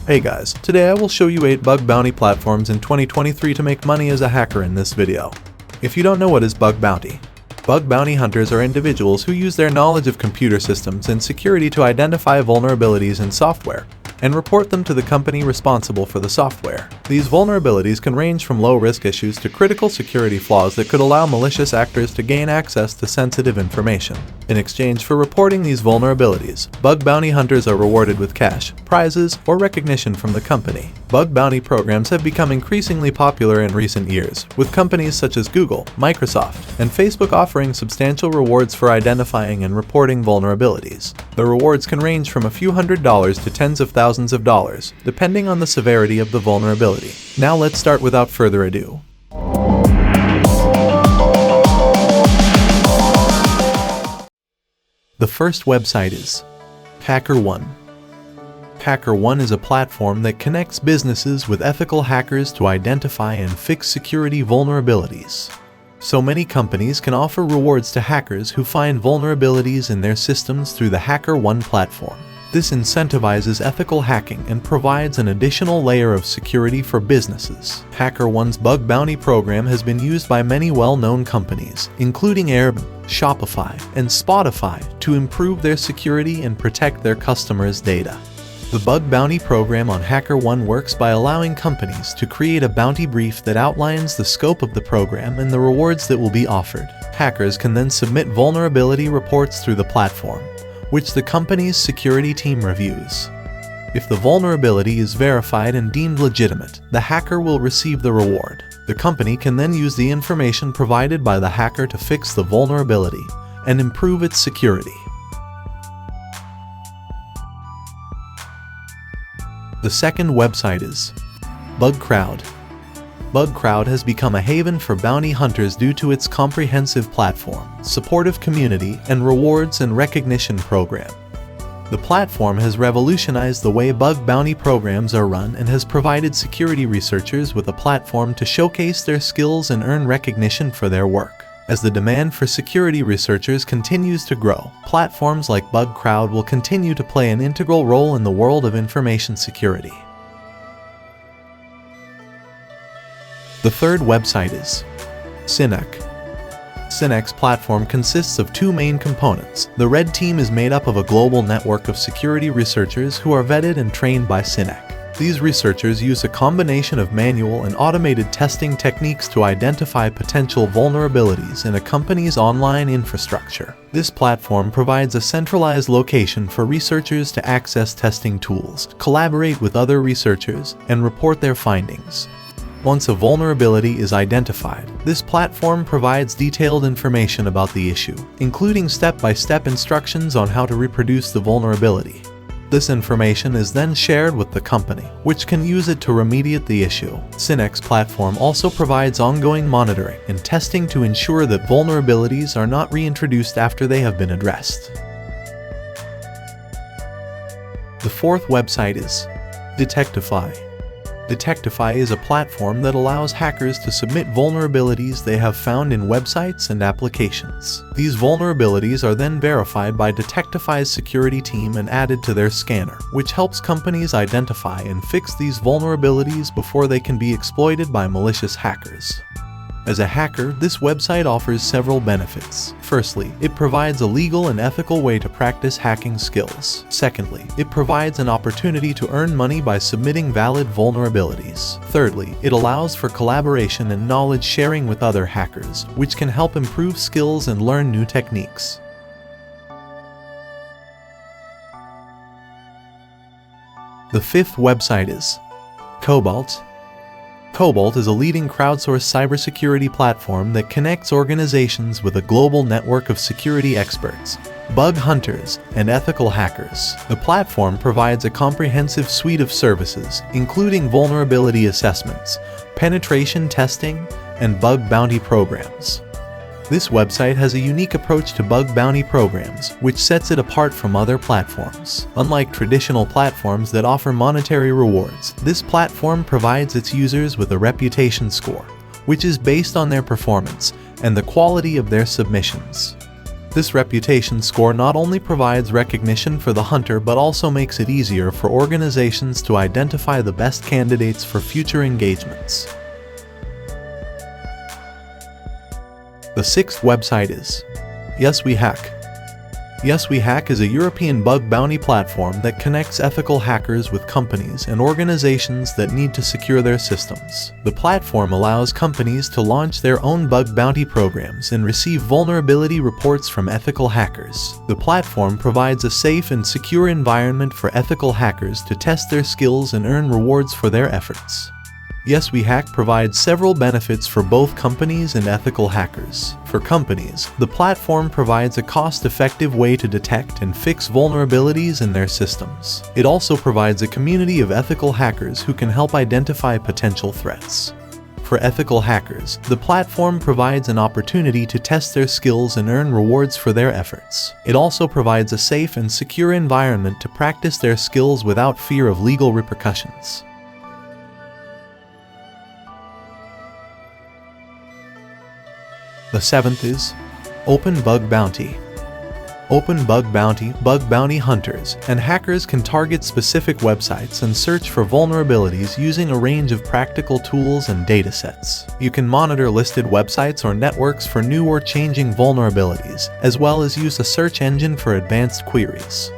Hey guys, today I will show you 8 bug bounty platforms in 2023 to make money as a hacker in this video. If you don't know what is bug bounty hunters are individuals who use their knowledge of computer systems and security to identify vulnerabilities in software and report them to the company responsible for the software. These vulnerabilities can range from low-risk issues to critical security flaws that could allow malicious actors to gain access to sensitive information. In exchange for reporting these vulnerabilities, bug bounty hunters are rewarded with cash, prizes, or recognition from the company. Bug bounty programs have become increasingly popular in recent years, with companies such as Google, Microsoft, and Facebook offering substantial rewards for identifying and reporting vulnerabilities. The rewards can range from a few $100s to tens of thousands of dollars, depending on the severity of the vulnerability. Now let's start without further ado. The first website is HackerOne. HackerOne is a platform that connects businesses with ethical hackers to identify and fix security vulnerabilities. So many companies can offer rewards to hackers who find vulnerabilities in their systems through the HackerOne platform. This incentivizes ethical hacking and provides an additional layer of security for businesses. HackerOne's bug bounty program has been used by many well-known companies, including Airbnb, Shopify, and Spotify, to improve their security and protect their customers' data. The bug bounty program on HackerOne works by allowing companies to create a bounty brief that outlines the scope of the program and the rewards that will be offered. Hackers can then submit vulnerability reports through the platform, which the company's security team reviews. If the vulnerability is verified and deemed legitimate, the hacker will receive the reward. The company can then use the information provided by the hacker to fix the vulnerability and improve its security. The second website is Bugcrowd. Bugcrowd has become a haven for bounty hunters due to its comprehensive platform, supportive community, and rewards and recognition program. The platform has revolutionized the way bug bounty programs are run and has provided security researchers with a platform to showcase their skills and earn recognition for their work. As the demand for security researchers continues to grow, platforms like Bugcrowd will continue to play an integral role in the world of information security. The third website is Synack. Synack's platform consists of two main components. The Red Team is made up of a global network of security researchers who are vetted and trained by Synack. These researchers use a combination of manual and automated testing techniques to identify potential vulnerabilities in a company's online infrastructure. This platform provides a centralized location for researchers to access testing tools, collaborate with other researchers, and report their findings. Once a vulnerability is identified, this platform provides detailed information about the issue, including step-by-step instructions on how to reproduce the vulnerability. This information is then shared with the company, which can use it to remediate the issue. Synack's platform also provides ongoing monitoring and testing to ensure that vulnerabilities are not reintroduced after they have been addressed. The fourth website is Detectify. Detectify is a platform that allows hackers to submit vulnerabilities they have found in websites and applications. These vulnerabilities are then verified by Detectify's security team and added to their scanner, which helps companies identify and fix these vulnerabilities before they can be exploited by malicious hackers. As a hacker, this website offers several benefits. Firstly, it provides a legal and ethical way to practice hacking skills. Secondly, it provides an opportunity to earn money by submitting valid vulnerabilities. Thirdly, it allows for collaboration and knowledge sharing with other hackers, which can help improve skills and learn new techniques. The fifth website is Cobalt. Cobalt is a leading crowdsourced cybersecurity platform that connects organizations with a global network of security experts, bug hunters, and ethical hackers. The platform provides a comprehensive suite of services, including vulnerability assessments, penetration testing, and bug bounty programs. This website has a unique approach to bug bounty programs, which sets it apart from other platforms. Unlike traditional platforms that offer monetary rewards, this platform provides its users with a reputation score, which is based on their performance and the quality of their submissions. This reputation score not only provides recognition for the hunter but also makes it easier for organizations to identify the best candidates for future engagements. The sixth website is YesWeHack. YesWeHack is a European bug bounty platform that connects ethical hackers with companies and organizations that need to secure their systems. The platform allows companies to launch their own bug bounty programs and receive vulnerability reports from ethical hackers. The platform provides a safe and secure environment for ethical hackers to test their skills and earn rewards for their efforts. YesWeHack provides several benefits for both companies and ethical hackers. For companies, the platform provides a cost-effective way to detect and fix vulnerabilities in their systems. It also provides a community of ethical hackers who can help identify potential threats. For ethical hackers, the platform provides an opportunity to test their skills and earn rewards for their efforts. It also provides a safe and secure environment to practice their skills without fear of legal repercussions. The seventh is Open Bug Bounty. Open Bug Bounty hunters and hackers can target specific websites and search for vulnerabilities using a range of practical tools and datasets. You can monitor listed websites or networks for new or changing vulnerabilities, as well as use a search engine for advanced queries.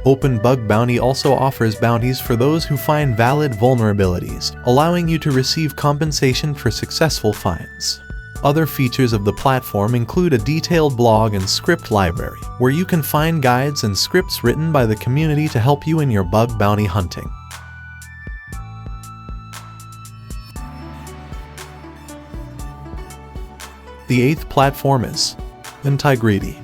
Open Bug Bounty also offers bounties for those who find valid vulnerabilities, allowing you to receive compensation for successful finds. Other features of the platform include a detailed blog and script library, where you can find guides and scripts written by the community to help you in your bug bounty hunting. The eighth platform is Integrity.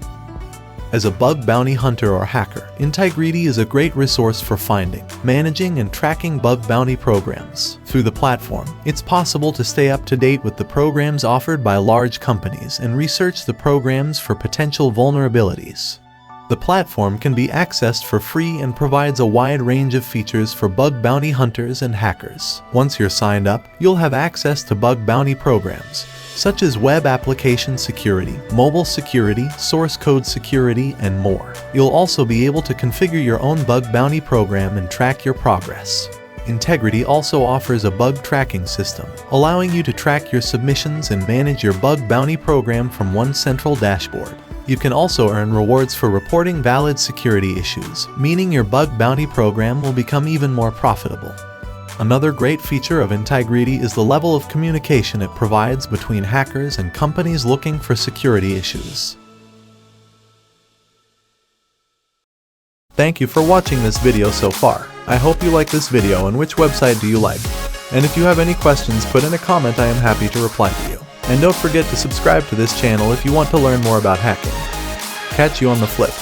As a bug bounty hunter or hacker, Integrity is a great resource for finding, managing, and tracking bug bounty programs. Through the platform, it's possible to stay up to date with the programs offered by large companies and research the programs for potential vulnerabilities. The platform can be accessed for free and provides a wide range of features for bug bounty hunters and hackers. Once you're signed up, you'll have access to bug bounty programs, such as web application security, mobile security, source code security, and more. You'll also be able to configure your own bug bounty program and track your progress. Integrity also offers a bug tracking system, allowing you to track your submissions and manage your bug bounty program from one central dashboard. You can also earn rewards for reporting valid security issues, meaning your bug bounty program will become even more profitable. Another great feature of Integrity is the level of communication it provides between hackers and companies looking for security issues. Thank you for watching this video so far. I hope you like this video, and which website do you like? And if you have any questions, put in a comment. I am happy to reply to you. And don't forget to subscribe to this channel if you want to learn more about hacking. Catch you on the flip.